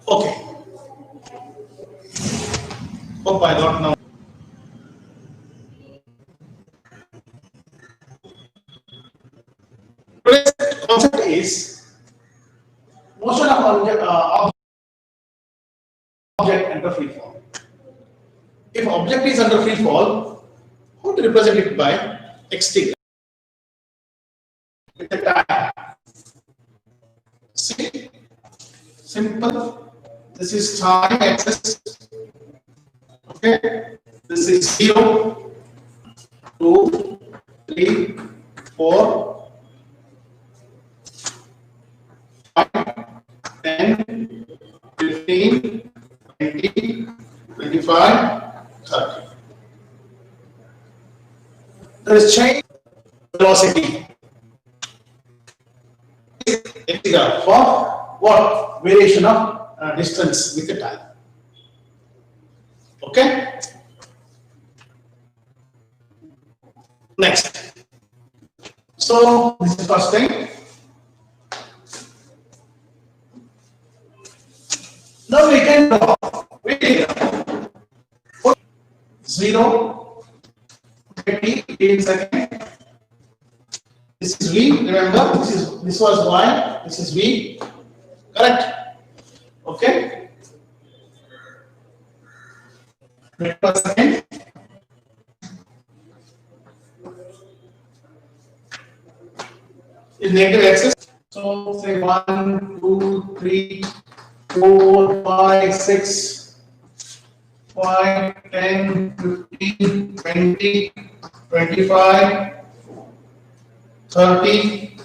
Okay, hope I got now. Today's concept is motion of object under free fall. If object is under free fall, how to represent it by xt? With the time. See, simple. This is time axis. Okay, this is 0, 2, 3, 4, 5, 10, 15, 20, 25, 30. There is change velocity. Integral for what? Variation of distance with the time. Okay. Next. So this is first thing. Now we can draw 0, 20 in second. This is V. Remember, this was Y. This is V. Correct. Okay. Meter per second. In negative axis. So say 1, 2, 3, 4, 5, 6, 5, 10, 15, 20, 25, 30.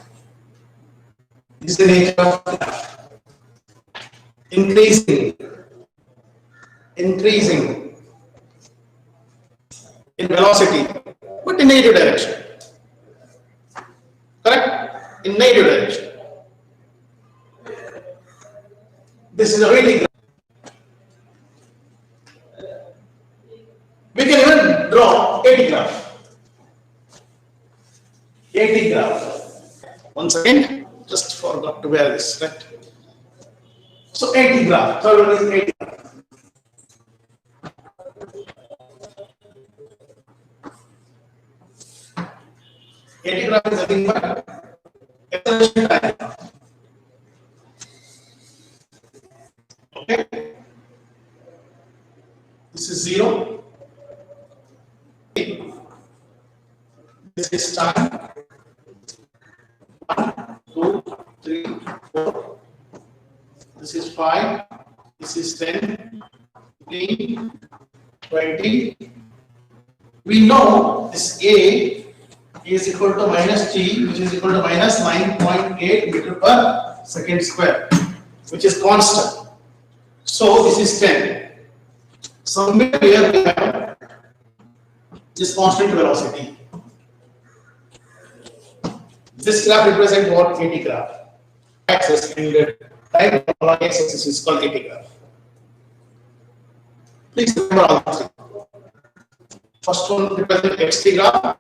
This is the nature of graph. Increasing in velocity, but in negative direction. Correct? In negative direction. This is a really graph. We can even draw 80 graph. 80 graph. Once again, just forgot to wear this, right? So 80 graph. Third one is 80 graph. Graph is nothing but acceleration time. Okay. This is 0. This is time. 1, 2, 3, 4. This is 5. This is 10, 15, 20. We know this A is equal to minus T, which is equal to minus 9.8 meter per second square, which is constant. So this is 10. Somewhere here we have this constant velocity. This graph represents what? 80 graph. Axis and time axis is called 80 graph. Please remember all three. First one represents xt graph.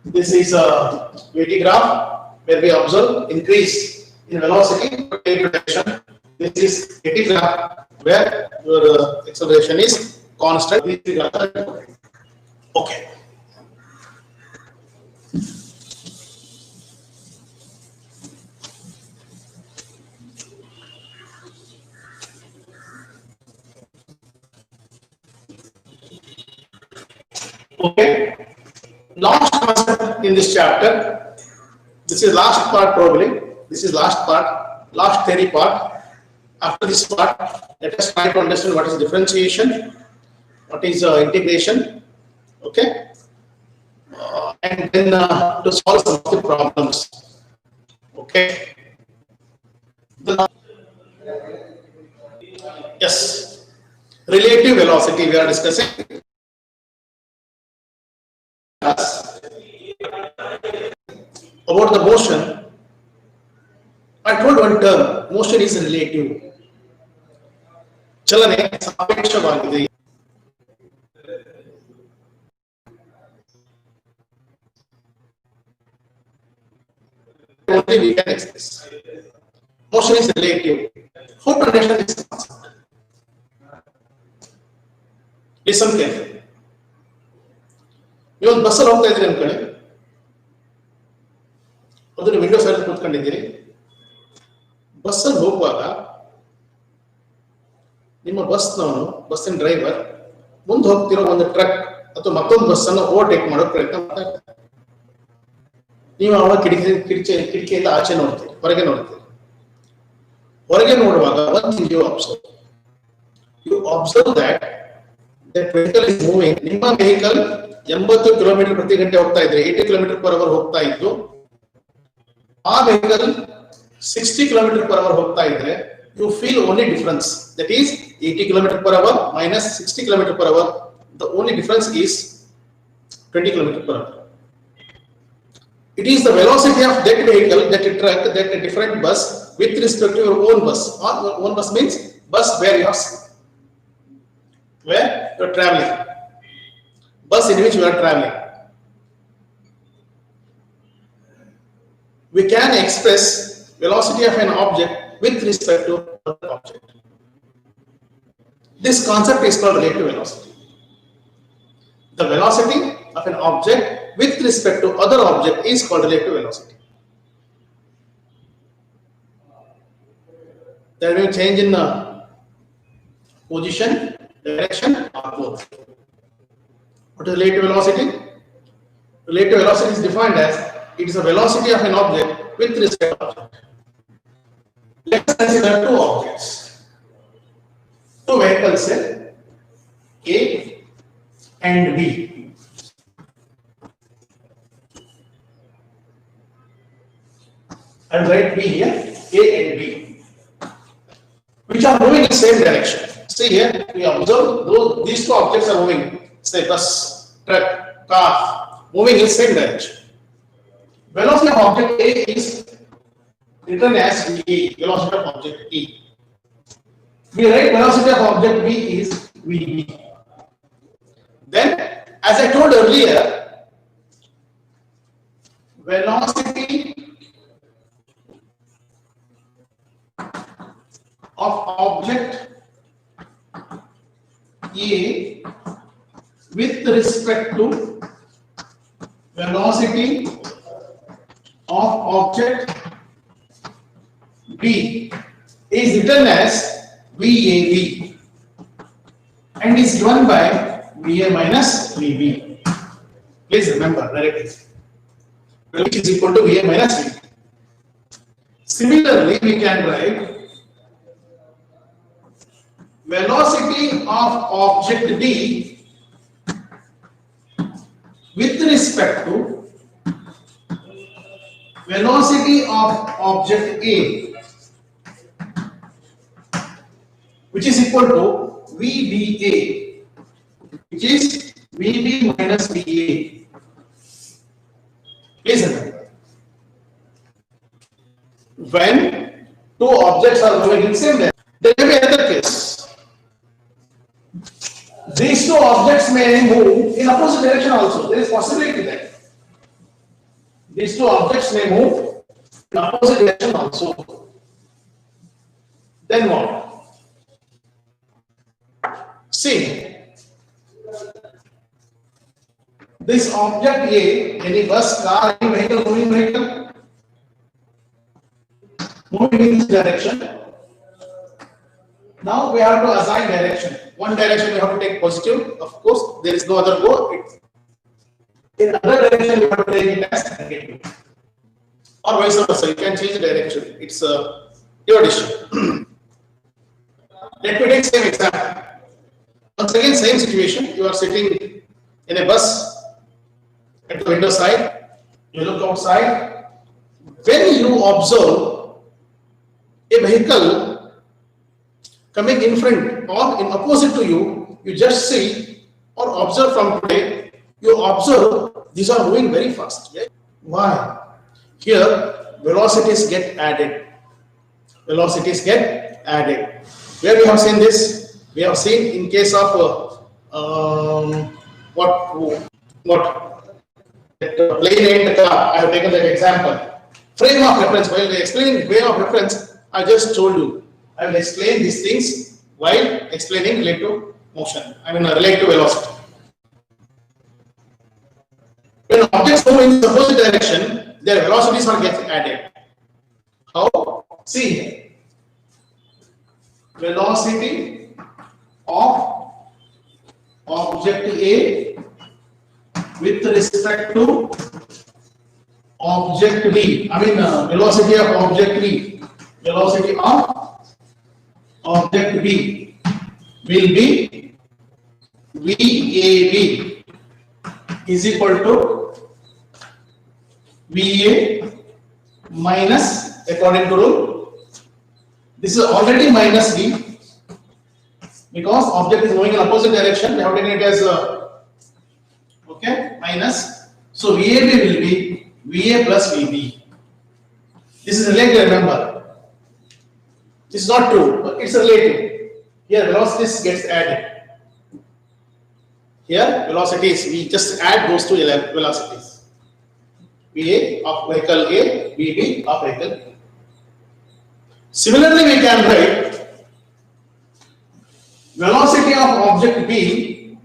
This is a 80 graph where we observe increase in velocity per direction. This is 80 graph where your acceleration is constant. Okay. Okay. Last concept in this chapter. This is last part probably. This is last part, last theory part. After this part, let us try to understand what is differentiation, what is integration. Okay. And then to solve some of the problems. Okay. Yes. Relative velocity we are discussing. About the motion, I told one term, motion is relative. ಚಲನೆ ಸಾಪೇಕ್ಷವಾಗಿದೆ. Only we can express. Motion is relative. How to understand this concept? Listen carefully. ನೀವು ಒಂದು ಬಸ್ಸಲ್ಲಿ ಹೋಗ್ತಾ ಇದ್ದೀರಿ ಅನ್ಕೊಳ್ಳಿ, ಅದನ್ನು window side ಕೂತ್ಕೊಂಡಿದ್ದೀರಿ. ಬಸ್ಸಲ್ಲಿ ಹೋಗುವಾಗ ನಿಮ್ಮ ಬಸ್ಸಿನ ಡ್ರೈವರ್ ಮುಂದೆ ಹೋಗ್ತಿರೋ ಒಂದು ಟ್ರಕ್ ಅಥವಾ ಮತ್ತೊಂದು ಬಸ್ ಅನ್ನು ಓವರ್ಟೇಕ್ ಮಾಡೋ ಪ್ರಯತ್ನ ಮಾಡ್ತಾ ಇರ್ತಾರೆ. ನೀವು ಅವಾಗ ಕಿಟಕಿಯಿಂದ ಆಚೆ ನೋಡ್ತೀರಿ, ಹೊರಗೆ ನೋಡ್ತೀರಿ. ಹೊರಗೆ ನೋಡುವಾಗ one thing you observe that vehicle is moving. ನಿಮ್ಮ ವೆಹಿಕಲ್ 80 ಕಿಲೋಮೀಟರ್ ಪ್ರತಿ ಗಂಟೆ ಹೋಗ್ತಾ ಇದ್ರೆ 80 ಕಿಲೋಮೀಟರ್ ಪರ್ ಅವರ್ ಹೋಗ್ತಾ ಇದ್ದು, ಆ ವೆಹಿಕಲ್ 60 ಕಿಲೋಮೀಟರ್ ಪರ್ ಅವರ್ ಹೋಗ್ತಾ ಇದ್ರೆ you feel only difference, that is 80 kilometer per hour minus 60 kilometer per hour. The only difference is 20 kilometer per hour. It is the velocity of that vehicle, that truck, that a different bus with respect to your own bus. Own bus means bus where you are traveling, bus in which you are traveling. We can express velocity of an object with respect to other object. This concept is called relative velocity. The velocity of an object with respect to other object is called relative velocity. There will be change in position, direction, or both. What is relative velocity? Relative velocity is defined as it is a velocity of an object with respect to object. Let's consider two objects, two vehicles, A and B. I will write B here, A and B, which are moving in the same direction. See here, we observe these two objects are moving, say bus, truck, car, moving in the same direction. Velocity of object A is written as V, velocity of object E. We write velocity of object B is VB. Then, as I told earlier, velocity of object A with respect to velocity of object B is written as VAB and is given by VA minus VB. Please remember directly, which is equal to VA minus VB. Similarly, we can write velocity of object B with respect to velocity of object A, which is equal to VBA, which is VB minus VA. Please remember, when two objects are moving in the same direction, there may be another case. These two objects may move in opposite direction also. There is possibility that these two objects may move in opposite direction also. Then what? See, this object A, any bus, car, any vehicle, moving in this direction. Now we have to assign direction. One direction we have to take positive. Of course, there is no other go. In other direction, you have to take it as negative, or vice versa. You can change the direction. It's your decision. Let me take same example. Once again, same situation. You are sitting in a bus at the window side. You look outside. When you observe a vehicle coming in front or in opposite to you, you just see or observe from today. You observe these are moving very fast. Right? Why? Here velocities get added. Velocities get added. Where we have seen this? We have seen in case of what plane and car. I have taken that example. Frame of reference. While explaining frame of reference, I just told you I will explain these things while explaining relative motion. I mean relative velocity. When objects move in the opposite direction, their velocities are get added. How? See here. Velocity of object A with respect to object B. I mean velocity of object B. Velocity of object B will be VAB is equal to VA minus, according to rule, this is already minus V because object is moving in opposite direction. We have taken it as okay minus. So VAB will be VA plus VB. This is relative. Remember, this is not true, but it's relative. Here velocities gets added. Here velocities, we just add those two velocities. VA of vehicle A, VB of vehicle B. Similarly, we can write velocity of object B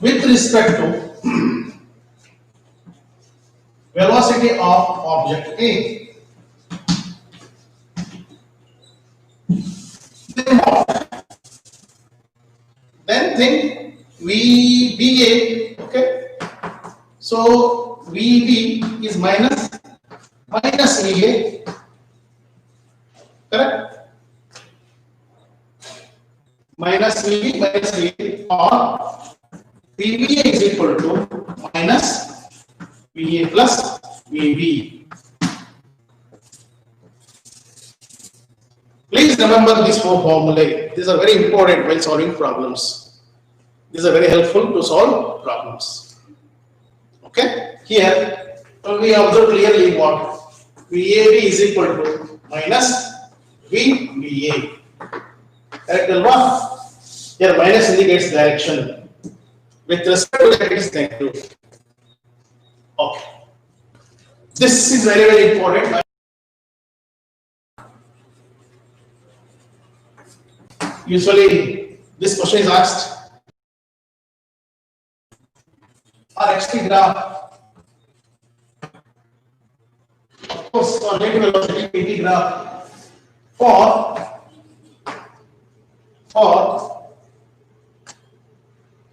with respect to velocity of object A. Then think VBA, okay? So VB is minus VA, correct? Minus VA or VBA is equal to minus VA plus VB. Please remember these four formulae. These are very important while solving problems. These are very helpful to solve problems. Okay? Here, we observe clearly what VAB is equal to minus VBA. Correct, Alva? Here, minus indicates direction. With respect to that, it is negative. Okay. This is very, very important. Usually, this question is asked. Our XT graph, of course, for net velocity PT graph for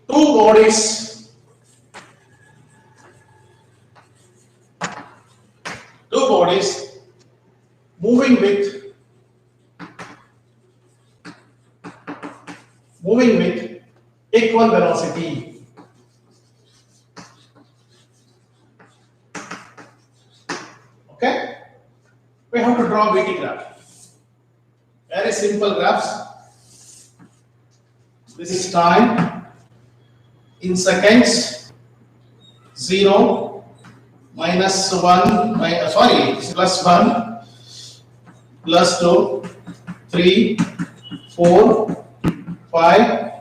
two bodies moving with equal velocity. Okay, we have to draw VT graph. Very simple graphs. This is time in seconds. 0, minus 1, plus 1, plus 2, 3, 4, 5,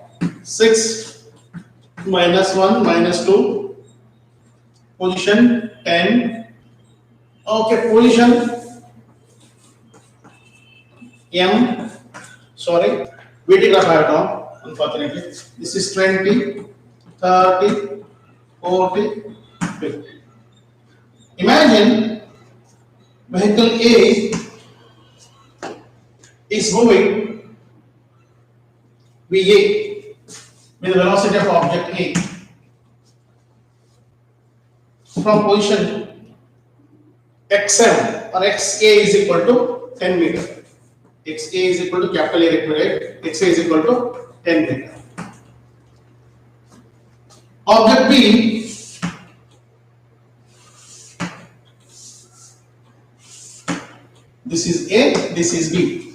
6, minus 1, minus 2, position 10. Okay, position M, VT graph I have drawn, unfortunately. This is 20, 30, 40, 50. Imagine vehicle A is moving VA with the velocity of object A from position XM or XA is equal to 10 meter. XA is equal to capital A required, XA is equal to 10 meter. Object B this is A, this is B.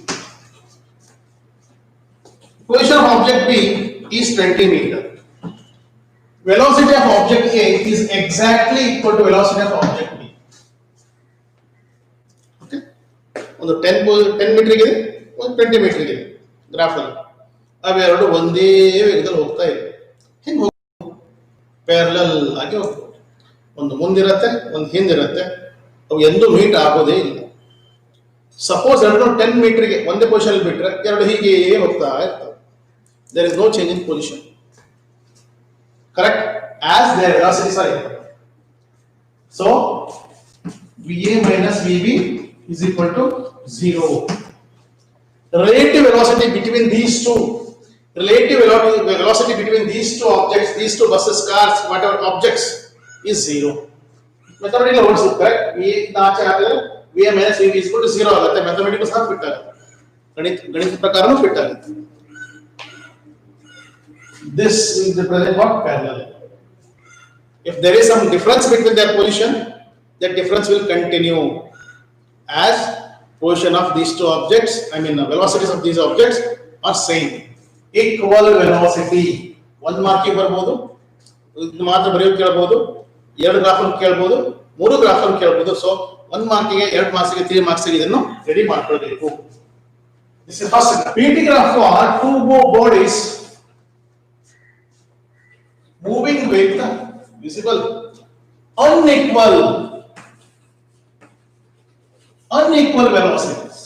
Position of object B is 20 meter. Velocity of object A is exactly equal to velocity of object B. Okay? On the 10 meter ಗೆ ಒಂದು 20 meter ಗೆ graph ಅಲ್ಲಿ ಅವೆರಡು ಒಂದೇ ವೇಗದಲ್ಲಿ ಹೋಗ್ತಾ ಇದೆ. ಹೆಂಗೆ ಹೋಗ್ಬೋದು? ಪ್ಯಾರಲಲ್ ಆಗಿ ಹೋಗ್ಬೋದು. ಒಂದು ಮುಂದಿರುತ್ತೆ, ಒಂದು ಹಿಂದಿರುತ್ತೆ. ಅವು ಎಂದೂ ಮೀಟ್ ಆಗೋದೇ ಇಲ್ಲ. ಸಪೋಸ್ ಎರಡು 10 ಮೀಟರ್ಗೆ ಒಂದೇ ಪೊಸಿಷನ್ ಬಿಟ್ರೆ ಎರಡು ಹೀಗೆ ಹೋಗ್ತಾ ಇರ್ತವೆ. There is no change in position. Correct? As there velocity are equal. So VA minus VB is equal to 0. Relative velocity between these two, objects, these two buses, cars, whatever objects is 0. Mathematical words correct. VA minus VB is equal to 0 ಆಗುತ್ತೆ. Mathematical ಸಹ fit ಆಗುತ್ತೆ, ಗಣಿತ ಪ್ರಕಾರನೂ fit ಆಗುತ್ತೆ. This is the present what parallel. If there is some difference between their position, that difference will continue as position of these two objects, velocities of these objects are same. Equal velocity. ಒಂದು ಮಾರ್ಕಿಗೆ ಬರಬಹುದು, ಇದು ಮಾತ್ರ ಬರೆಯೋಕೆ ಕೇಳಬಹುದು, ಎರಡು graph ಅನ್ನು ಕೇಳಬಹುದು, ಮೂರು graph ಅನ್ನು ಕೇಳಬಹುದು. ಸೊ ಒಂದು ಮಾರ್ಕಿಗೆ, ಎರಡು ಮಾರ್ಕ್ಸ್ಗೆ, 3 ಮಾರ್ಕ್ಸ್ಗೆ ಇದನ್ನು ರೆಡಿ ಮಾಡ್ಕೊಳ್ಬೇಕು. This is first PT graph for two bodies moving with visible unequal velocities.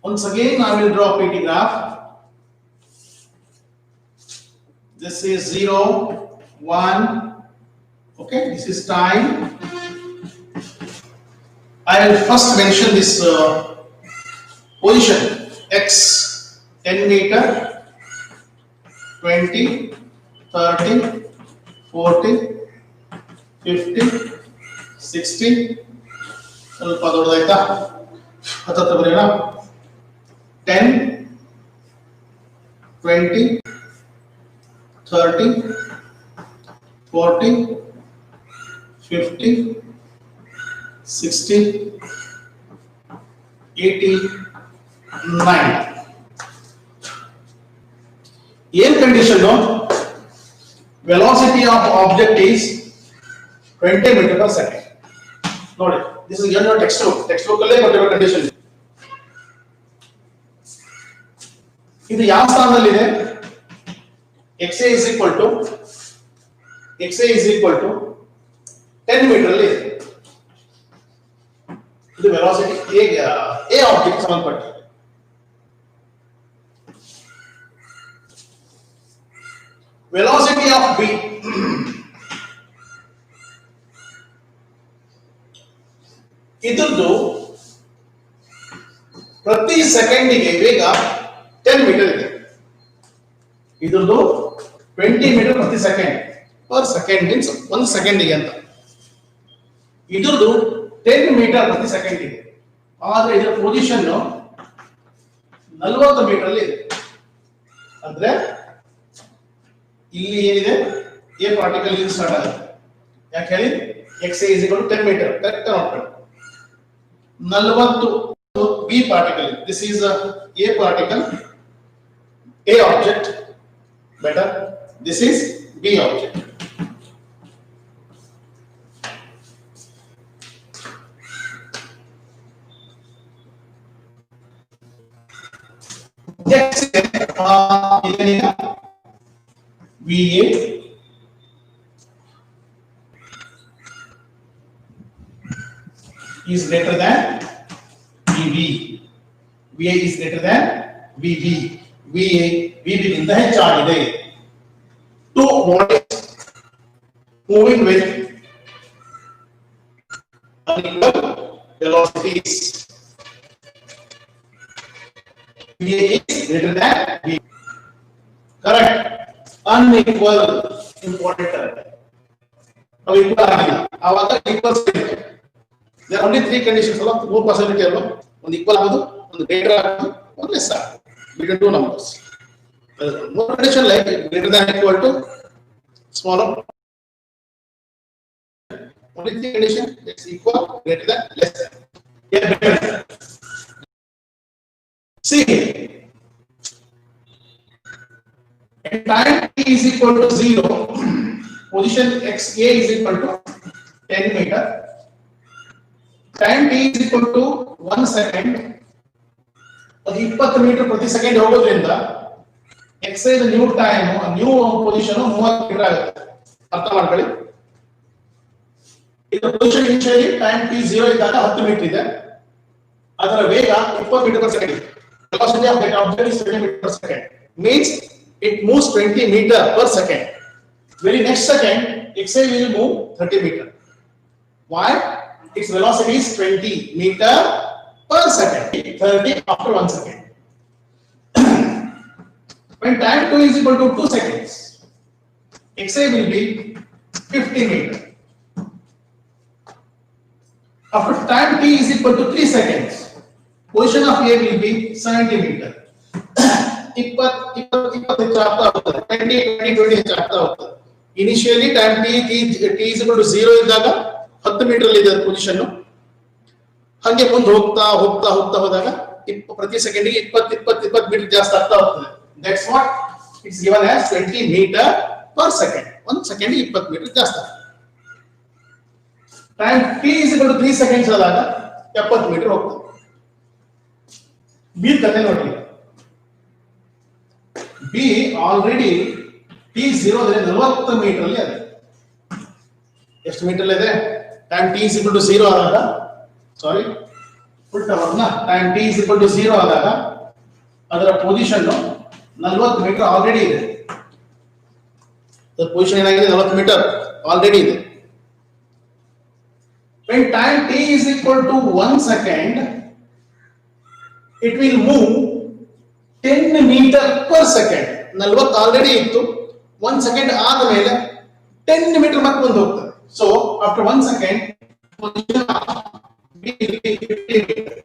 Once again I will draw PT graph. This is 0, 1. Okay, this is time. I will first mention this position x 10 meter, 20, 30, 40, 50, 60. ಸ್ವಲ್ಪ ದೊಡ್ಡದಾಯ್ತಾ? ಹತ್ತತ್ರ ಬರೆಯೋಣ. 10, 20, 30, 40, 50, 60, 80, 90. Air condition, no? Velocity of object is 20 meter per second. Note, this is your textbook. Textbook alle whatever condition. ಇದು ಯಾವ ಸ್ಥಾನದಲ್ಲಿದೆ? XA is equal to 10 meter ಅಲ್ಲಿ ಇದೆ. ಇದು velocity A object ಸಂಬಂಧಪಟ್ಟ. ವೆಲಾಸಿಟಿ ಆಫ್ B ಇದ್ರದ್ದು ಪ್ರತಿ ಸೆಕೆಂಡಿಗೆ ವೇಗ 10 ಮೀಟರ್ ಇದೆ. ಇದ್ರದ್ದು 20 ಮೀಟರ್ ಪ್ರತಿ ಸೆಕೆಂಡ್. ಪರ್ ಸೆಕೆಂಡ್ ಮೀನ್ಸ್ ಒಂದು ಸೆಕೆಂಡಿಗೆ ಅಂತ. ಇದ್ರದ್ದು 10 ಮೀಟರ್ ಪ್ರತಿ ಸೆಕೆಂಡ್ ಇದೆ. ಆದ್ರೆ ಇದರ ಪೊಸಿಷನ್ 40 ಮೀಟರ್ ಅಲ್ಲಿ ಇದೆ. ಅಂದ್ರೆ ಇಲ್ಲಿ ಏನಿದೆ, ಎ ಪಾರ್ಟಿಕಲ್ ಇಲ್ಲಿ ಸ್ಟಾರ್ಟ್ ಆಗುತ್ತೆ. ಯಾಕೆ ಹೇಳಿ? XA is equal to 10 metre. Correct ನೋಡ್ಕೊಳ್ಳಿ. 40 B particle. This is a particle, A object. Better. This is B object. Next, VA is greater than VB. VA is greater than VB. VB ಗಿಂತ ಹೆಚ್ಚಾಗಿದೆ. Two bodies moving with unequal velocities. VA is greater than VB. Correct. Unequal important term. Now equal ಆಗಿಲ್ಲ. ಆವಾಗ equal sign. There are only 3 conditions. More possibility ಅಲ್ವಾ? ಒಂದು equal ಆಗೋದು, ಒಂದು greater ಆಗೋದು, ಒಂದು less ಆಗೋದು. We can do numbers. No condition like greater than equal to smaller. Only 3 condition, it's equal, greater than, less than. Yeah, better. See, at time t is equal to 0, position XA is equal to 10 meter. Time t is equal to 1 second. 20 metre ಪ್ರತಿ second ಹೋಗೋದ್ರಿಂದ X I new time new position 30 metre ಆಗುತ್ತೆ. ಅರ್ಥ ಮಾಡ್ಕೊಳ್ಳಿ. ಇದರ position initially time t 0 ಇದ್ದಾಗ 10 metre ಇದೆ. ಅದರ ವೇಗ 20 metre per second. Velocity of that object is 20 meter per second. Means it moves 20 meter per second. Very next second, xi will move 30 meter. Why? Its velocity is 20 meter per second. 30 after 1 second. When time 2 is equal to 2 seconds, xi will be 50 meter. After time t is equal to 3 seconds, position of A will be 70 meter. 20 ಹೆಚ್ಚಾಗ್ತಾ ಹೋಗ್ತದೆ, 20 ಹೆಚ್ಚಾಗ್ತಾ ಹೋಗ್ತದೆ. Initially time t is equal to 0 ಇದ್ದಾಗ 10 metre ಅಲ್ಲಿ ಇದೆ position. ಹಾಗೆ ಮುಂದೆ ಹೋಗ್ತಾ ಹೋಗ್ತಾ ಹೋಗ್ತಾ ಹೋದಾಗ ಪ್ರತಿ ಸೆಕೆಂಡಿಗೆ 20 ಮೀಟರ್ ಜಾಸ್ತಿ ಆಗ್ತಾ ಹೋಗ್ತದೆ. That's what it's given as 20 meter per second. 1 second 20 metre ಜಾಸ್ತಿ. Time t is equal to 3 seconds ಆದಾಗ 70 ಮೀಟರ್ ಹೋಗ್ತದೆ. ಬಿ ಕತೆ ನೋಡಿ. ಬಿ ಆಲ್ರೆಡಿ t0 40 ಮೀಟರ್ ಅಲ್ಲಿ ಇದೆ. ಎಷ್ಟು ಮೀಟರ್ ಇದೆ? Time t is equal to 0 ಆದಾಗ, ಸಾರಿ ಉಲ್ಟಾ ವರ್ಣ, time t is equal to 0 ಆದಾಗ ಅದರ ಪೊಸಿಷನ್ 40 ಮೀಟರ್ ಆಲ್ರೆಡಿ ಇದೆ. ಅದರ ಪೊಸಿಷನ್ ಏನಾಗಿದೆ? 40 ಮೀಟರ್ ಆಲ್ರೆಡಿ ಇದೆ. When time t is equal to 1 second, it will move 10 meter per second. 40 already ಇತ್ತು, 1 ಸೆಕೆಂಡ್ ಆದ ಮೇಲೆ 10 ಮೀಟರ್ ಮತ್ತೆ ಮುಂದೆ ಹೋಗ್ತದೆ. So after 1 second, position of B will be 50 meter.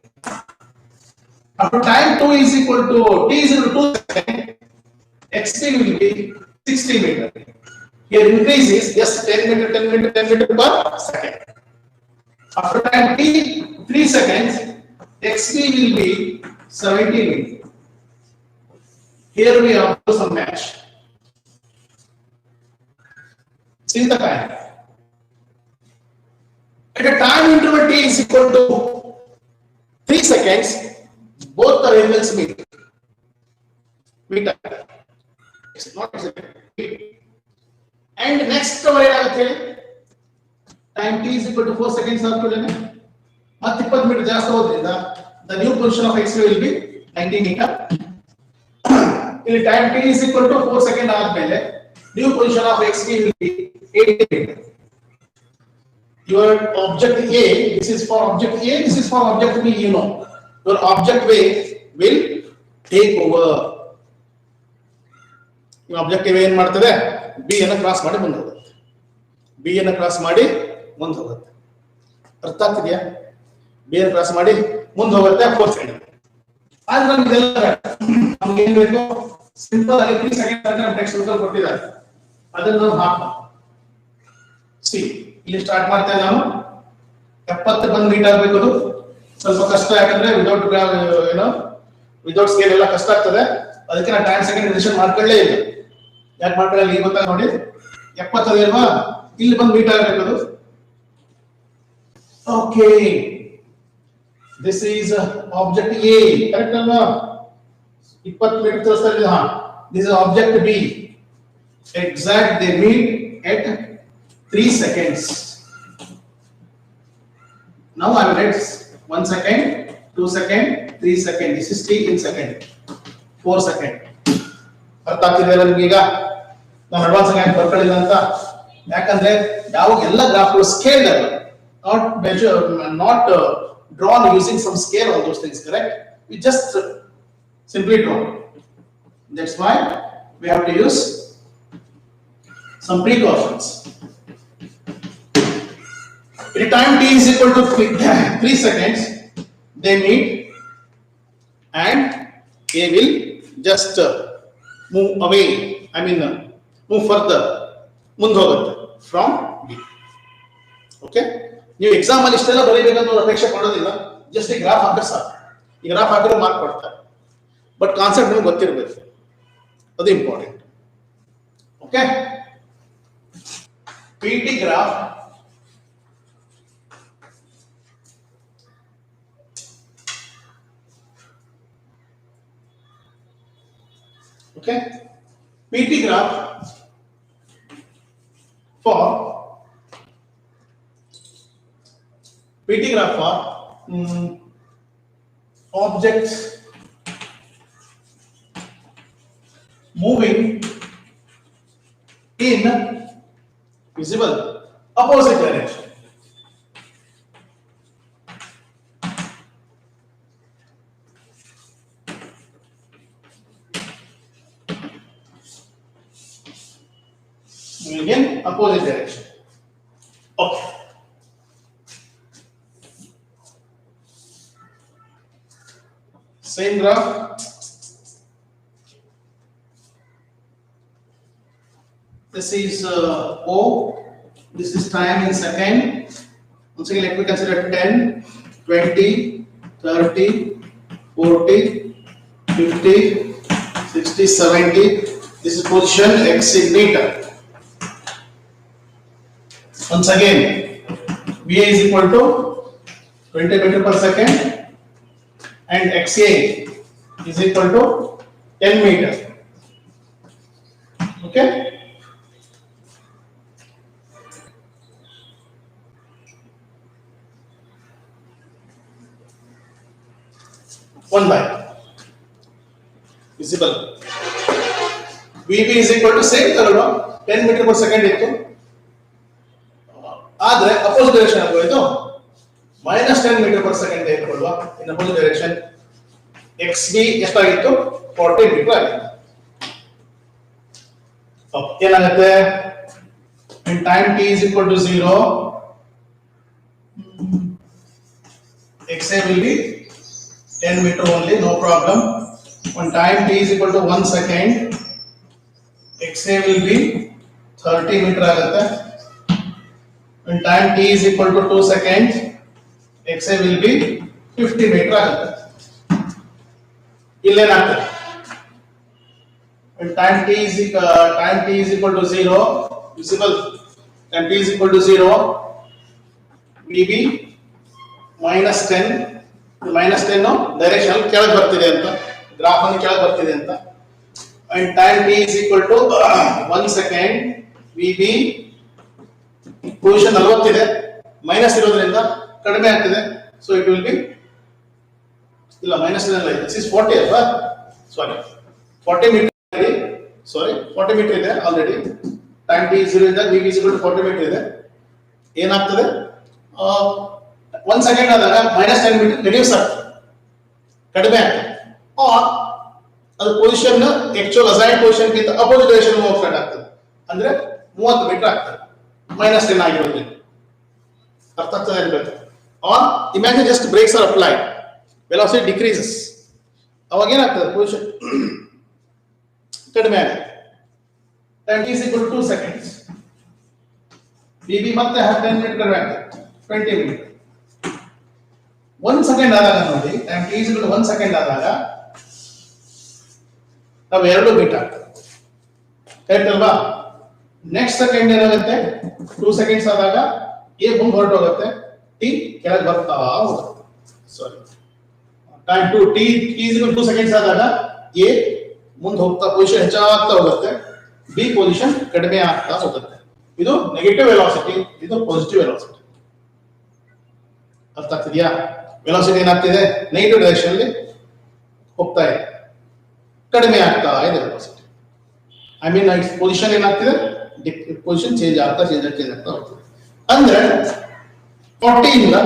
After time 2 is equal to t is equal to 2 seconds, xt will be 60 meter. Here increase is just 10 meter, 10 meter, 10 meter per second. After time t 3 seconds, xt will be 70 meter. Here we have some match. See the time. At a time interval t is equal to 3 seconds, both the angles meet. It's not a second. And next time t is equal to 4 seconds ಆಗ್ತದೇನೆ. ಮತ್ತೆ 20 metre ಜಾಸ್ತಿ ಹೋದ್ರಿಂದ the new position of x will be 90 meter. ಇಲ್ಲಿ time t is equal to 4 second ಆದ್ಮೇಲೆ new position of x will be 80 meter. Your object A, this is for object A, this is for object B, you know. Your object A will take over. Your object A ಏನು ಮಾಡ್ತದೆ? B ಅನ್ನು cross ಮಾಡಿ ಮುಂದೆ ಹೋಗುತ್ತೆ. B ಅನ್ನು cross ಮಾಡಿ ಮುಂದೆ ಹೋಗುತ್ತೆ. ಅರ್ಥ ಆಗ್ತಿದೆಯಾ? B ಅನ್ನು ಕ್ರಾಸ್ ಮಾಡಿ ಮುಂದೆ ಹೋಗುತ್ತೆ 4 ಸೆಕೆಂಡ್. ಆದ್ರೆ ನಮ್ಗೆ ಏನು ಬೇಕು? ಸಿಂಪಲ್ ಆಗಿ 3 ಸೆಕೆಂಡ್ ಅಂತ ನಮ್ಮ ಟೆಕ್ಸ್ಟ್ ಬುಕ್ ಕೊಟ್ಟಿದ್ದಾರೆ. ಅದನ್ನು ನಾವು ಹಾಕೋಣ. ಸಿ ಇಲ್ಲಿ ಸ್ಟಾರ್ಟ್ ಮಾಡ್ತೇವೆ ನಾವು. 70 ಬಂದು ಮೀಟ್ ಆಗಬೇಕು. ಅದು ಸ್ವಲ್ಪ ಕಷ್ಟ, ಯಾಕಂದ್ರೆ ವಿದೌಟ್ ಸ್ಕೇಲ್ ಎಲ್ಲ ಕಷ್ಟ ಆಗ್ತದೆ. ಅದಕ್ಕೆ ನಾನು ಟೈಮ್ ಸೆಕೆಂಡ್ ರಿವಿಷನ್ ಮಾಡ್ಕೊಳ್ಳೇ ಇಲ್ಲ. ಯಾಕೆ ಮಾಡ್ಕೊಳ್ಳಲ್ಲ ಈಗ ಗೊತ್ತಾ ನೋಡಿ. 70 ಅಲ್ವಾ, ಇಲ್ಲಿ ಬಂದು ಮೀಟ್ ಆಗಬೇಕು ಅದು. Okay, this is object A, correct ಅಲ್ವಾ? 20 ಮೀಟರ್ ತೋರಿಸ್ತಾ ಇದೆ. ಹಾ, this is object B. Exact they meet at 3 seconds. Now I will write 1 second, 2 second, 3 second. This is t in second. 4 second. ಅರ್ಥ ಆಗ್ತಿದೆ ನಿಮಗೆ? ಈಗ ನಾನು ಅಡ್ವಾನ್ಸ್ ಆಗಿ ಬರ್ಕೊಳ್ಳಿಲ್ಲ ಅಂತ, ಯಾಕಂದ್ರೆ ಯಾವಾಗ ಎಲ್ಲ ಗ್ರಾಫ್ಗಳು ಸ್ಕೇಲ್ ಅಲ್ಲ, not drawn using some scale, all those things, correct? We just simply draw. That's why we have to use some precautions. At time t is equal to 3 seconds, they meet and A will just move away. I mean, move further. ಮುಂದೆ ಹೋಗುತ್ತೆ from B. Okay? ನೀವು exam ಅಲ್ಲಿ ಇಷ್ಟೆಲ್ಲ ಬರೀಬೇಕಂತ ಅಪೇಕ್ಷೆ ಪಡೋದಿಲ್ಲ. Just ಈ graph ಹಾಕಿದ್ರೆ ಸಾಕು. ಈ ಗ್ರಾಫ್ ಹಾಕಿದ್ರೆ ಮಾರ್ಕ್ ಕೊಡ್ತಾರೆ. ಬಟ್ ಕಾನ್ಸೆಪ್ಟ್ ನಿಮ್ಗೆ ಗೊತ್ತಿರಬೇಕು, ಅದು important. Okay, PT graph Okay, PT graph for objects moving in visible opposite direction. Moving in opposite direction. Okay. Same graph. This is O. This is time in second. Once again, let me consider 10, 20, 30, 40, 50, 60, 70. This is position x in meter. Once again, VA is equal to 20 meter per second and XA is equal to 10 meter. Okay? One by visible. VB is equal to same ತಗೊಳ್ಳುವ 10 meter per second ಇತ್ತು. ಆದರೆ opposite direction ಆಗೋಯ್ತು -10 meter per second ಇಟ್ಕೊಳ್ಳುವ in opposite direction. XB ಎಷ್ಟಾಗಿತ್ತು 40 meter ಆಗಿತ್ತು. ಏನಾಗುತ್ತೆ when time t is equal to 0 XA will be 10 meter only, no problem. When time t is equal to 1 second XA will be 30 meter ಆಗುತ್ತೆ. When time t is equal to 2 seconds XA will be 50 meter ಆಗುತ್ತೆ. ಇಲ್ಲೇನಾಗ್ತದೆ when time t is equal to 0 visible time t is equal to 0 VB -10 -10 direction ಕೆಳಗೆ ಬರ್ತಿದೆ ಅಂತ graph ಅನ್ನು ಕೆಳಗೆ ಬರ್ತಿದೆ ಅಂತ and time t is equal to 1 second VB position 40 ಇದೆ minus ಇರೋದ್ರಿಂದ ಕಡಿಮೆ ಆಗ್ತಿದೆ so it will be ಇಲ್ಲ ಮೈನಸ್ ಇಲ್ಲ this is 40 ಅಲ್ವಾ ಸಾರಿ 40 meter sorry 40 meter ಇದೆ ಆಲ್ರೆಡಿ time t is 0 ಇಂದ VB is equal to 40 meter ಇದೆ ಏನಾಗ್ತದೆ 1 ಸೆಕೆಂಡ್ ಆದಾಗ -10 meter ರಿಡ್ಯೂಸ್ ಆಗ್ತದೆ ಕಡಿಮೆ ಆಗ್ತದೆ or ಅದು ಪೊಸಿಷನ್ ಆಕ್ಚುಯಲ್ ಅಸೈನ್ಡ್ ಪೊಸಿಷನ್ ಗಿಂತ ಅಪೋಸಿಟ್ ಡೈರೆಕ್ಷನ್ ಮೂವ್ ಆಗ್ತದೆ ಅಂದ್ರೆ 30 ಮೀಟರ್ ಆಗ್ತದೆ -10 ಆಗಿರೋದ್ರಿಂದ ಅರ್ಥ ಆಗ್ತದೆ ಅನ್ಬೇಕು or imagine just brakes are applied velocity decreases ಅವಾಗ ಏನಾಗ್ತದೆ ಪೊಸಿಷನ್ ಕಡಿಮೆ ಆಗುತ್ತೆ time t is equal to 2 seconds VB ಮತ್ತೆ 10 ಮೀಟರ್ ಕಡಿಮೆ ಆಗ್ತದೆ 20 ಮೀಟರ್ 1 ಸೆಕೆಂಡ್ ಆದಾಗ ನೋಡಿ time t is equal to 1 second ಆದಾಗ ನಾವು 2 ಮೀಟರ್ ಆಗ್ತದೆ ಕರೆಕ್ಟ್ ಅಲ್ವಾ ನೆಕ್ಸ್ಟ್ ಸೆಕೆಂಡ್ ಏನಾಗುತ್ತೆ 2 ಸೆಕೆಂಡ್ಸ್ ಆದಾಗ a ಮುಂದೆ ಹೊರಟೋಗುತ್ತೆ t ಕೆಳಗೆ ಬರ್ತಾ ಹೋಗುತ್ತೆ ಸಾರಿ time 2 t is equal to 2 seconds ಆದಾಗ a ಮುಂದೆ ಹೋಗ್ತಾ ಪೊಸಿಷನ್ ಹೆಚ್ಚಾಗ್ತಾ ಹೋಗುತ್ತೆ b ಪೊಸಿಷನ್ ಕಡಿಮೆ ಆಗ್ತಾ ಹೋಗುತ್ತೆ ಇದು ನೆಗೆಟಿವ್ ವೆಲಾಸಿಟಿ ಇದು ಪಾಸಿಟಿವ್ ವೆಲಾಸಿಟಿ ಅರ್ಥ ಆಗ್ತಿದೆಯಾ ವೆಲಾಸಿಟಿ ಏನಾಗ್ತಿದೆ ನೆಗೆಟಿವ್ ಡೈರೆಕ್ಷನ್ ಅಲ್ಲಿ ಹೋಗ್ತಾ ಇದೆ ಕಡಿಮೆ ಆಗ್ತಾ ಇದೆ velocity I mean its position ಏನಾಗ್ತಿದೆ ಪೊಸಿಷನ್ ಚೇಂಜ್ ಆಗ್ತಾ ಹೋಗ್ತದೆ ಅಂದ್ರೆ 40 ಇಂದ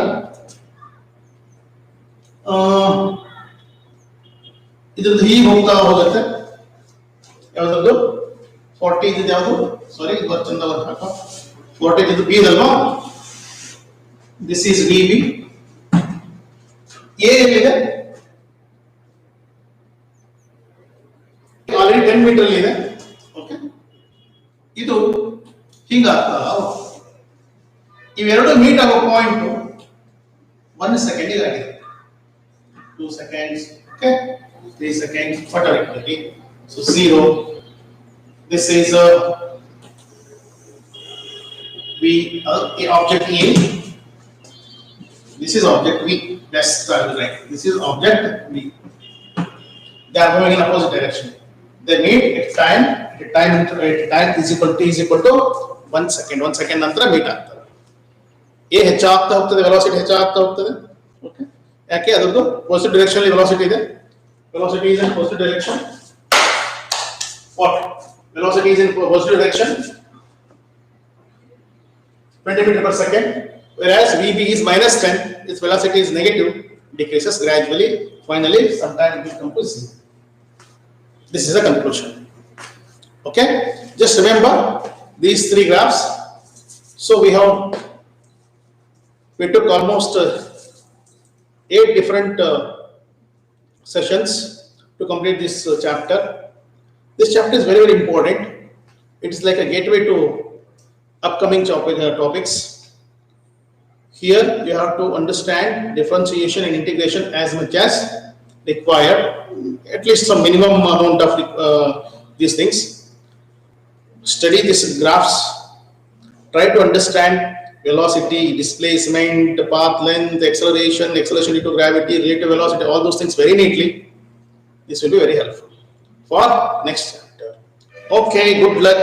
ಇದ್ರದ್ದು ಹೀಗೆ ಹೋಗ್ತಾ ಹೋಗುತ್ತೆ ಯಾವ್ದು 40 ಇದು ಯಾವುದು ಸಾರಿ ಇದು ಚಂದ ಹಾಕೋ 40 ಇದು ಬಿ ಅಲ್ವಾ ದಿಸ್ ಈಸ್ VB ಎ ಎಲ್ಲಿದೆ ಆಲ್ರೆಡಿ 10 ಮೀಟರ್ ಅಲ್ಲಿ ಇದೆ ಓಕೆ ಇದು ಹಿಂಗಾಗ್ತಾ ಇವೆರಡು ಮೀಟ್ ಆಗೋ ಪಾಯಿಂಟ್ 1 ಸೆಕೆಂಡ್ ಆಗಿದೆ 2 seconds okay 3 seconds whatever it may be so 0 this is object A this is object B that's right this is object B they are moving in opposite direction they meet at time is equal to 1 second. 1 second ನಂತರ meet ಆಗ್ತದೆ. A ಹೆಚ್ಚಾಗ್ತಾ ಹೋಗ್ತದೆ, velocity ಹೆಚ್ಚಾಗ್ತಾ ಹೋಗ್ತದೆ. Okay, ಯಾಕೆ ಅದರದ್ದು positive direction velocity ಇದೆ. Velocity is in positive direction. What? Velocity is in positive direction. 20 meters per second. Whereas VB is minus 10, its velocity is negative, decreases gradually. Finally, sometime it will come to 0. This is a conclusion. Okay? Just remember these three graphs. So we took almost 8 different sessions to complete this chapter. This chapter is very, very important. It is like a gateway to upcoming topics. Here you have to understand differentiation and integration as much as required, at least some minimum amount of these things. Study these graphs, try to understand velocity, displacement, path length, acceleration due to gravity, relative velocity, all those things very neatly. This will be very helpful for next chapter. Okay, good luck.